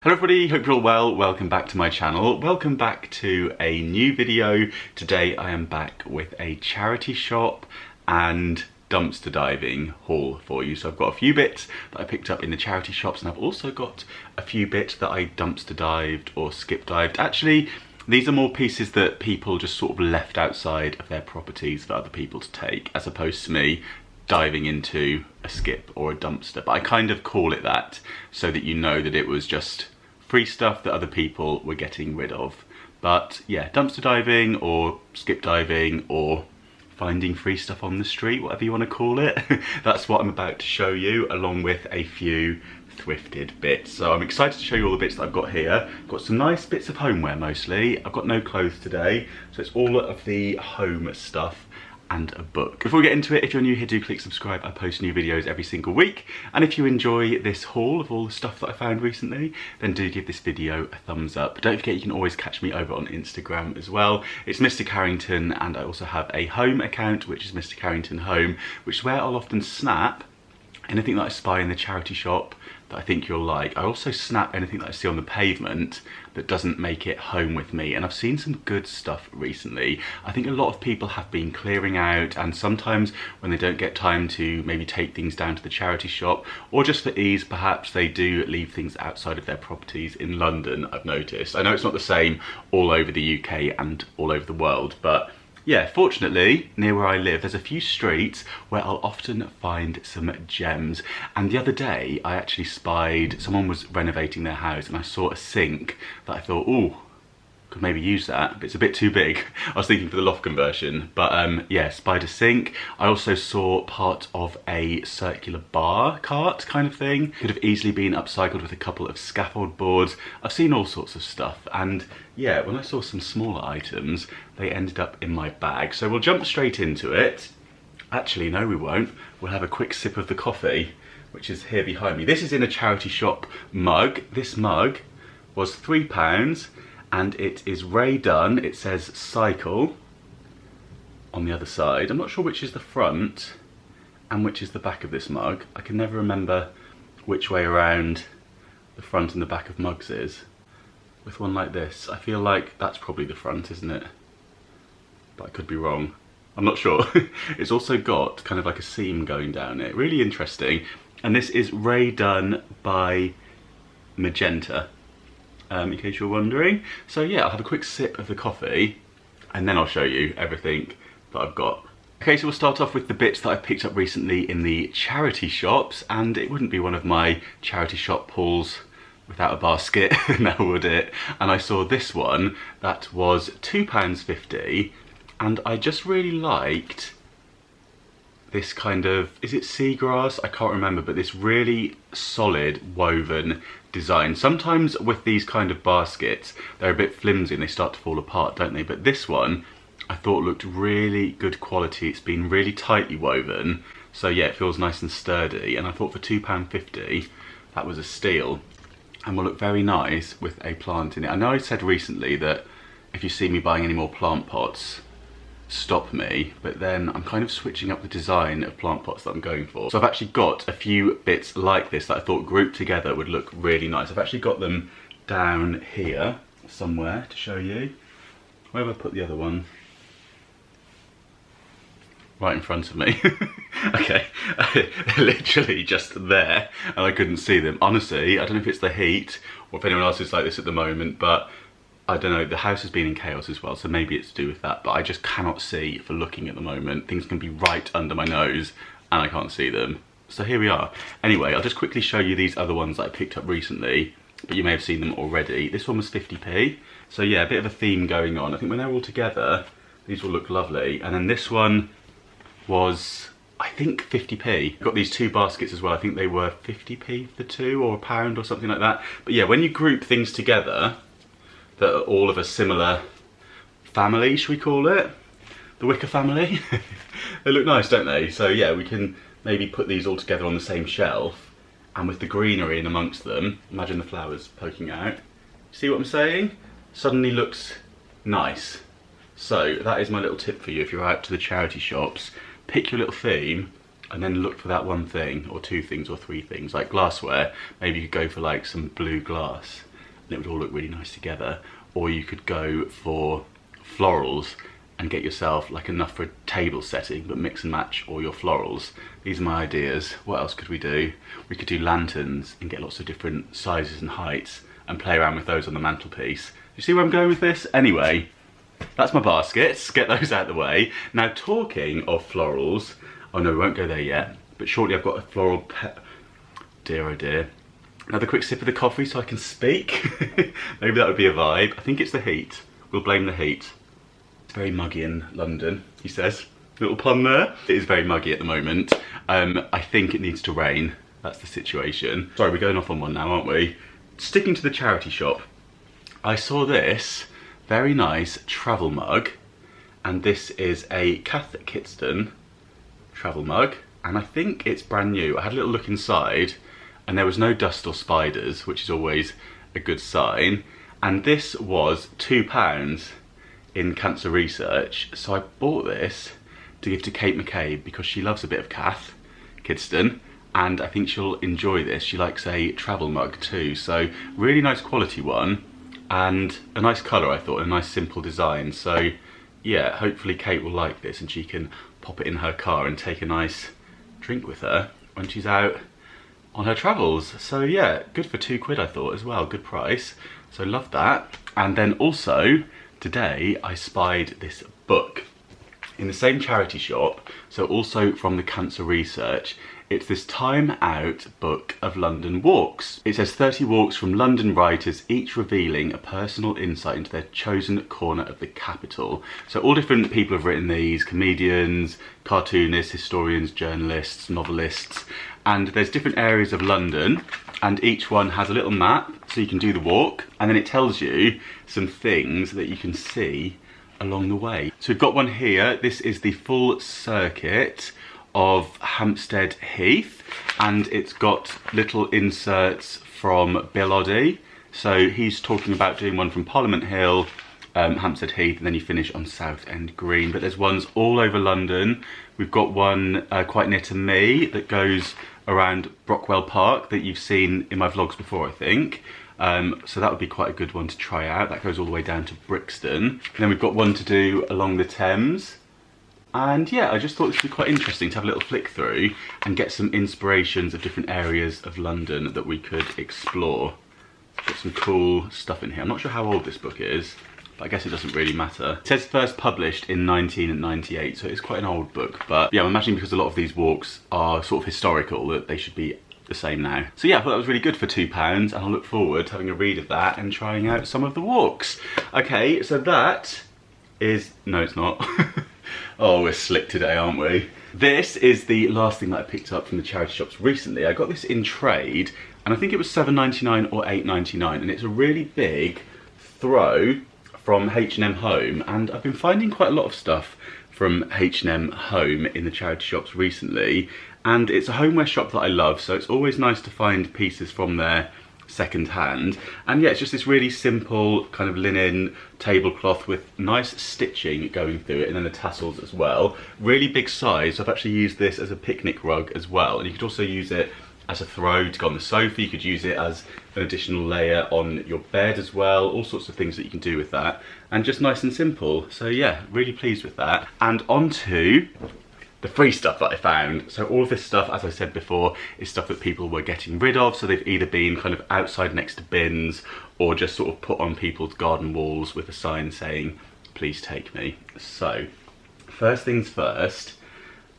Hello everybody, hope you're all well. Welcome back to my channel. Welcome back to a new video. Today I am back with a charity shop and dumpster diving haul for you. So I've got a few bits that I picked up in the charity shops, and I've also got a few bits that I dumpster dived or skip dived. Actually, these are more pieces that people just sort of left outside of their properties for other people to take, as opposed to me diving into a skip or a dumpster. But I kind of call it that so that you know that it was just free stuff that other people were getting rid of. But yeah, dumpster diving or skip diving or finding free stuff on the street, whatever you want to call it. That's what I'm about to show you, along with a few thrifted bits. So I'm excited to show you all the bits that I've got here. Got some nice bits of homeware mostly. I've got no clothes today, so it's all of the home stuff and a book. Before we get into it, if you're new here, do click subscribe. I post new videos every single week. And if you enjoy this haul of all the stuff that I found recently, then do give this video a thumbs up. Don't forget you can always catch me over on Instagram as well. It's Mr. Carrington, and I also have a home account, which is Mr. Carrington Home, which is where I'll often snap anything that I spy in the charity shop that I think you'll like. I also snap anything that I see on the pavement that doesn't make it home with me, and I've seen some good stuff recently. I think a lot of people have been clearing out, and sometimes when they don't get time to maybe take things down to the charity shop, or just for ease perhaps, they do leave things outside of their properties in London, I've noticed. I know it's not the same all over the UK and all over the world, but yeah, fortunately, near where I live, there's a few streets where I'll often find some gems. And the other day, I actually spied, someone was renovating their house, and I saw a sink that I thought, ooh, could maybe use that, but it's a bit too big. I was thinking for the loft conversion, but yeah, spied a sink. I also saw part of a circular bar cart kind of thing. Could have easily been upcycled with a couple of scaffold boards. I've seen all sorts of stuff, and yeah, when I saw some smaller items, they ended up in my bag. So we'll jump straight into it. Actually, no we won't. We'll have a quick sip of the coffee, which is here behind me. This is in a charity shop mug. This mug was £3, and it is Ray Dunn. It says cycle on the other side. I'm not sure which is the front and which is the back of this mug. I can never remember which way around the front and the back of mugs is. With one like this, I feel like that's probably the front, isn't it? But I could be wrong. I'm not sure. It's also got kind of like a seam going down it. Really interesting. And this is Ray Dunn by Magenta, in case you're wondering. So yeah, I'll have a quick sip of the coffee and then I'll show you everything that I've got. Okay, so we'll start off with the bits that I picked up recently in the charity shops, and it wouldn't be one of my charity shop hauls without a basket, now would it? And I saw this one that was £2.50, and I just really liked this kind of, is it seagrass? I can't remember, but this really solid woven design. Sometimes with these kind of baskets, they're a bit flimsy and they start to fall apart, don't they? But this one, I thought looked really good quality. It's been really tightly woven. So yeah, it feels nice and sturdy. And I thought for £2.50, that was a steal. And will look very nice with a plant in it. I know I said recently that if you see me buying any more plant pots, stop me, but then I'm kind of switching up the design of plant pots that I'm going for. So I've actually got a few bits like this that I thought grouped together would look really nice. I've actually got them down here somewhere to show you. Where have I put the other one? Right in front of me. Okay, they're literally just there and I couldn't see them. Honestly, I don't know if it's the heat or if anyone else is like this at the moment, but I don't know, the house has been in chaos as well, so maybe it's to do with that, but I just cannot see for looking at the moment. Things can be right under my nose and I can't see them. So here we are. Anyway, I'll just quickly show you these other ones that I picked up recently, but you may have seen them already. This one was 50p, so yeah, a bit of a theme going on. I think when they're all together, these will look lovely. And then this one was, I think, 50p. Got these two baskets as well. I think they were 50p for the two, or £1 or something like that. But yeah, when you group things together that are all of a similar family, should we call it? The Wicker family? They look nice, don't they? So yeah, we can maybe put these all together on the same shelf, and with the greenery in amongst them, imagine the flowers poking out. See what I'm saying? Suddenly looks nice. So that is my little tip for you if you're out to the charity shops. Pick your little theme and then look for that one thing, or two things, or three things. Like glassware, maybe you could go for like some blue glass. and it would all look really nice together. Or you could go for florals and get yourself like enough for a table setting, but mix and match all your florals. These are my ideas. What else could we do? We could do lanterns and get lots of different sizes and heights and play around with those on the mantelpiece. You see where I'm going with this? Anyway, that's my baskets. Get those out of the way. Now, talking of florals, oh no, we won't go there yet, but shortly I've got a floral dear oh dear. Another quick sip of the coffee so I can speak. Maybe that would be a vibe. I think it's the heat. We'll blame the heat. It's very muggy in London, he says. Little pun there. It is very muggy at the moment. I think it needs to rain. That's the situation. Sorry, we're going off on one now, aren't we? Sticking to the charity shop, I saw this very nice travel mug, and this is a Kath Kidston travel mug, and I think it's brand new. I had a little look inside, and there was no dust or spiders, which is always a good sign. And this was £2 in cancer research. So I bought this to give to Kate McCabe because she loves a bit of Kath Kidston, and I think she'll enjoy this. She likes a travel mug too. So really nice quality one, and a nice colour I thought, a nice simple design. So yeah, hopefully Kate will like this and she can pop it in her car and take a nice drink with her when she's out on her travels. So yeah, good for £2 I thought as well, good price. So love that. And then also today I spied this book in the same charity shop, so also from the cancer research. It's this Time Out book of London walks. It says 30 walks from London writers, each revealing a personal insight into their chosen corner of the capital. So all different people have written these, comedians, cartoonists, historians, journalists, novelists, and there's different areas of London, and each one has a little map so you can do the walk, and then it tells you some things that you can see along the way. So we've got one here. This is the full circuit of Hampstead Heath, and it's got little inserts from Bill Oddie. So he's talking about doing one from Parliament Hill, Hampstead Heath, and then you finish on Southend Green. But there's ones all over London. We've got one quite near to me that goes around Brockwell Park that you've seen in my vlogs before, I think. So that would be quite a good one to try out. That goes all the way down to Brixton. And then we've got one to do along the Thames. And yeah, I just thought this would be quite interesting to have a little flick through and get some inspirations of different areas of London that we could explore. Got some cool stuff in here. I'm not sure how old this book is, but I guess it doesn't really matter. It says first published in 1998, so it's quite an old book. But yeah, I'm imagining because a lot of these walks are sort of historical that they should be the same now. So yeah, I thought that was really good for £2, and I'll look forward to having a read of that and trying out some of the walks. Okay, so that is, no it's not. Oh, we're slick today, aren't we? This is the last thing that I picked up from the charity shops recently. I got this in trade, and I think it was £7.99 or £8.99, and it's a really big throw from H&M Home, and I've been finding quite a lot of stuff from H&M Home in the charity shops recently, and it's a homeware shop that I love, so it's always nice to find pieces from there second hand. And yeah, it's just this really simple kind of linen tablecloth with nice stitching going through it, and then the tassels as well. Really big size, so I've actually used this as a picnic rug as well, and you could also use it as a throw to go on the sofa. You could use it as an additional layer on your bed as well. All sorts of things that you can do with that, and just nice and simple. So yeah, really pleased with that. And on to the free stuff that I found. So all of this stuff, as I said before, is stuff that people were getting rid of. So they've either been kind of outside next to bins, or just sort of put on people's garden walls with a sign saying, please take me. So first things first,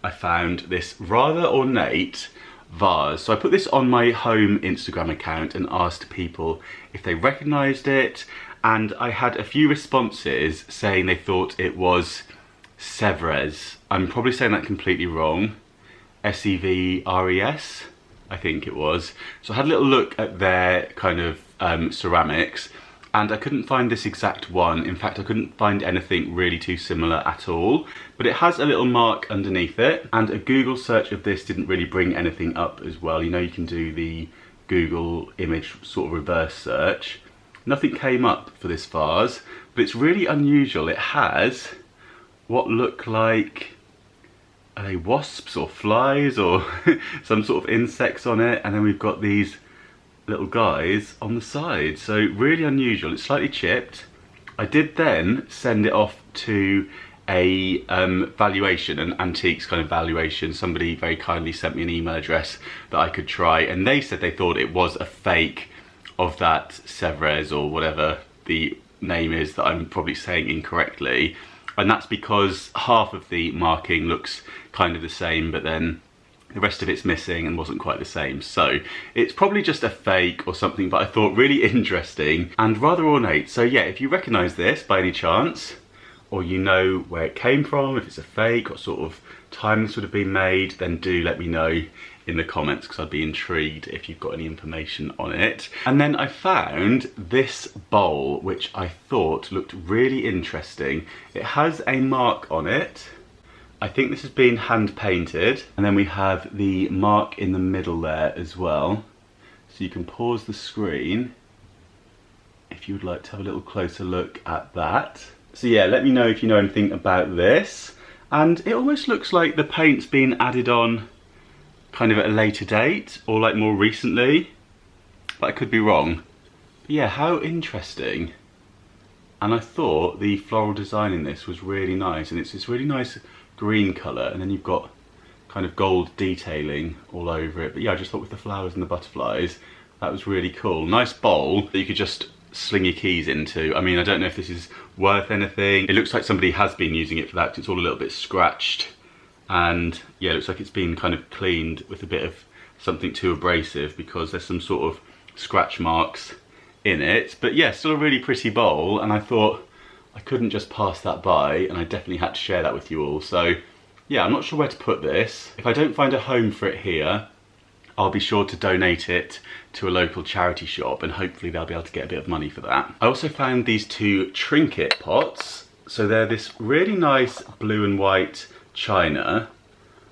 I found this rather ornate vase. So I put this on my home Instagram account and asked people if they recognised it, and I had a few responses saying they thought it was Sevres. I'm probably saying that completely wrong. S-E-V-R-E-S, I think it was. So I had a little look at their kind of ceramics, and I couldn't find this exact one. In fact, I couldn't find anything really too similar at all, but it has a little mark underneath it, and a Google search of this didn't really bring anything up as well. You know, you can do the Google image sort of reverse search. Nothing came up for this vase, but it's really unusual. It has what look like, are they wasps or flies or some sort of insects on it, and then we've got these little guys on the side. So really unusual. It's slightly chipped. I did then send it off to a valuation, an antiques kind of valuation. Somebody very kindly sent me an email address that I could try, and they said they thought it was a fake of that Sevres or whatever the name is that I'm probably saying incorrectly. And that's because half of the marking looks kind of the same, but then the rest of it's missing and wasn't quite the same. So it's probably just a fake or something, but I thought really interesting and rather ornate. So yeah, if you recognise this by any chance, or you know where it came from, if it's a fake, what sort of time this would have been made, then do let me know in the comments, because I'd be intrigued if you've got any information on it. And then I found this bowl, which I thought looked really interesting. It has a mark on it. I think this has been hand painted, and then we have the mark in the middle there as well. So you can pause the screen if you would like to have a little closer look at that. So yeah, let me know if you know anything about this. And it almost looks like the paint's been added on kind of at a later date, or like more recently, but I could be wrong. But yeah, how interesting. And I thought the floral design in this was really nice, and it's this really nice green colour, and then you've got kind of gold detailing all over it. But yeah, I just thought with the flowers and the butterflies, that was really cool. Nice bowl that you could just sling your keys into. I mean, I don't know if this is worth anything. It looks like somebody has been using it for that, 'cause it's all a little bit scratched. And yeah, it looks like it's been kind of cleaned with a bit of something too abrasive, because there's some sort of scratch marks in it. But yeah, still a really pretty bowl, and I thought I couldn't just pass that by, and I definitely had to share that with you all. So yeah, I'm not sure where to put this. If I don't find a home for it here, I'll be sure to donate it to a local charity shop, and hopefully they'll be able to get a bit of money for that. I also found these two trinket pots. So they're this really nice blue and white china,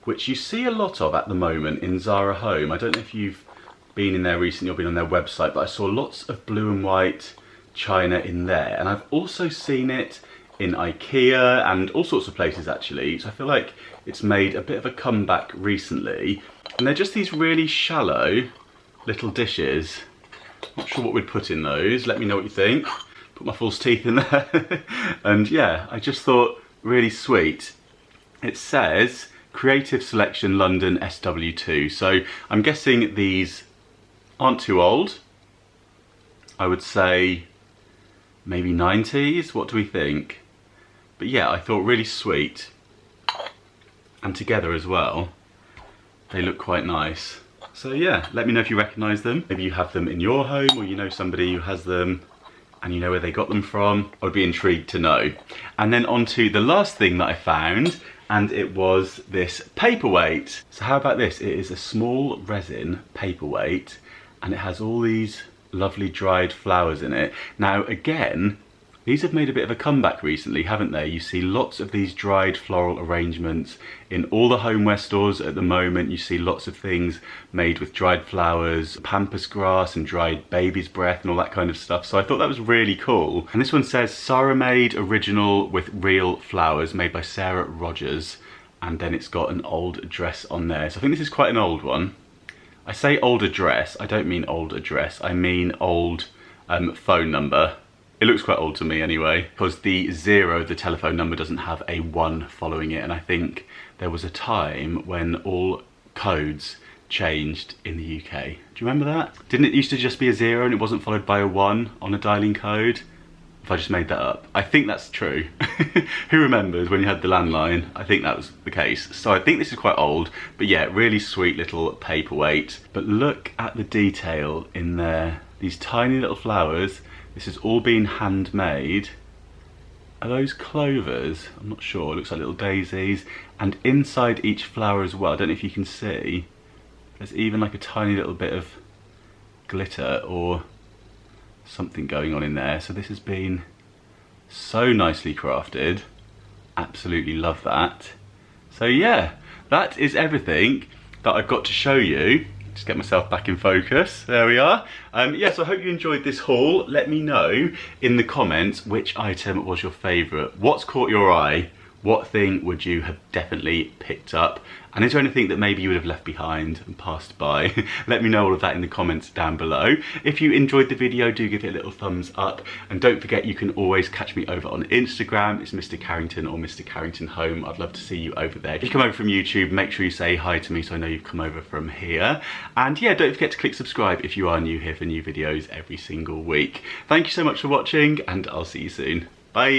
which you see a lot of at the moment in Zara Home. I don't know if you've been in there recently or been on their website, but I saw lots of blue and white china in there. And I've also seen it in IKEA and all sorts of places actually. So I feel like it's made a bit of a comeback recently. And they're just these really shallow little dishes. Not sure what we'd put in those. Let me know what you think. Put my false teeth in there. And yeah, I just thought really sweet. It says Creative Selection London SW2. So I'm guessing these aren't too old. I would say maybe 90s. What do we think? But yeah, I thought really sweet. And together as well, they look quite nice. So yeah, let me know if you recognise them. Maybe you have them in your home, or you know somebody who has them and you know where they got them from. I would be intrigued to know. And then on to the last thing that I found, and it was this paperweight. So how about this? It is a small resin paperweight, and it has all these lovely dried flowers in it. Now again, these have made a bit of a comeback recently, haven't they? You see lots of these dried floral arrangements in all the homeware stores at the moment. You see lots of things made with dried flowers, pampas grass and dried baby's breath and all that kind of stuff. So I thought that was really cool. And this one says Sarah Made Original with Real Flowers, made by Sarah Rogers. And then it's got an old address on there. So I think this is quite an old one. I say old address, I don't mean old address, I mean old phone number. It looks quite old to me anyway, because the 0, the telephone number, doesn't have a 1 following it, and I think there was a time when all codes changed in the UK. Do you remember that? Didn't it used to just be a 0 and it wasn't followed by a 1 on a dialing code? If I just made that up. I think that's true. Who remembers when you had the landline? I think that was the case. So I think this is quite old, but yeah, really sweet little paperweight. But look at the detail in there. These tiny little flowers. This has all been handmade. Are those clovers? I'm not sure. It looks like little daisies. And inside each flower as well, I don't know if you can see, there's even like a tiny little bit of glitter or something going on in there. So this has been so nicely crafted. Absolutely love that. So yeah, that is everything that I've got to show you. Just get myself back in focus. There we are. Yeah, so I hope you enjoyed this haul. Let me know in the comments which item was your favourite. What's caught your eye? what thing would you have definitely picked up? And is there anything that maybe you would have left behind and passed by? Let me know all of that in the comments down below. If you enjoyed the video, do give it a little thumbs up. And don't forget, you can always catch me over on Instagram. It's Mr. Carrington or Mr. Carrington Home. I'd love to see you over there. If you come over from YouTube, make sure you say hi to me so I know you've come over from here. And yeah, don't forget to click subscribe if you are new here for new videos every single week. Thank you so much for watching, and I'll see you soon. Bye.